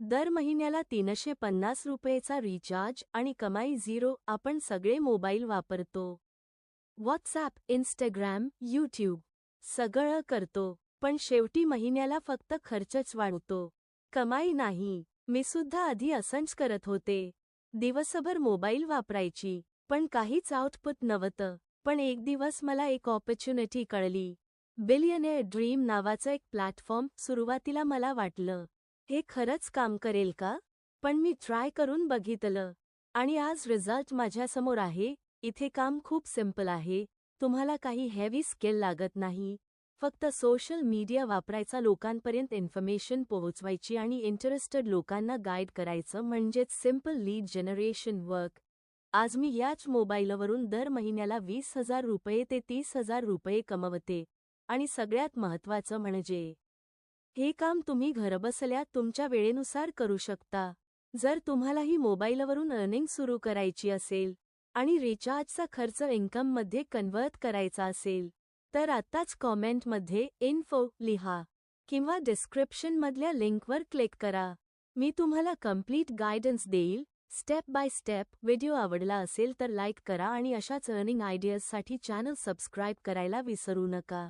दर महिन्याला 350 रुपयेचा रिचार्ज आणि कमाई 0. आपण सगळे मोबाईल वापरतो. व्हॉट्सॲप, इंस्टाग्राम, यूट्यूब सगळं करतो, पण शेवटी महिन्याला फक्त खर्चच वाढतो, कमाई नाही. मी सुद्धा आधी असंच करत होते. दिवसभर मोबाईल वापरायची, पण काहीच आउटपुट नव्हतं. पण एक दिवस मला एक ऑपॉर्च्युनिटी कळली. बिलियनेअर ड्रीम नावाचं एक प्लॅटफॉर्म. सुरुवातीला मला वाटलं, हे खरंच काम करेल का? पण मी ट्राय करून बघितलं आणि आज रिझल्ट माझ्यासमोर आहे. इथे काम खूप सिंपल आहे. तुम्हाला काही हेवी स्किल लागत नाही. फक्त सोशल मीडिया वापरायचा, लोकांपर्यंत इन्फॉर्मेशन पोहोचवायची आणि इंटरेस्टेड लोकांना गाईड करायचं, म्हणजेच सिंपल लीड जनरेशन वर्क. आज मी याच मोबाईलवरून दर महिन्याला 20,000 रुपये ते 30,000 रुपये कमवते. आणि सगळ्यात महत्त्वाचं म्हणजे हे काम तुम्ही घरबसल्या तुमच्या वेळेनुसार करू शकता. जर तुम्हालाही मोबाईलवरून अर्निंग सुरू करायची असेल आणि रिचार्जचा खर्च इन्कममध्ये कन्व्हर्ट करायचा असेल, तर आत्ताच कॉमेंटमध्ये इन्फो लिहा किंवा डिस्क्रिप्शनमधल्या लिंकवर क्लिक करा. मी तुम्हाला कंप्लीट गायडन्स देईल, स्टेप बाय स्टेप. व्हिडिओ आवडला असेल तर लाईक करा आणि अशाच अर्निंग आयडियाजसाठी चॅनल सबस्क्राईब करायला विसरू नका.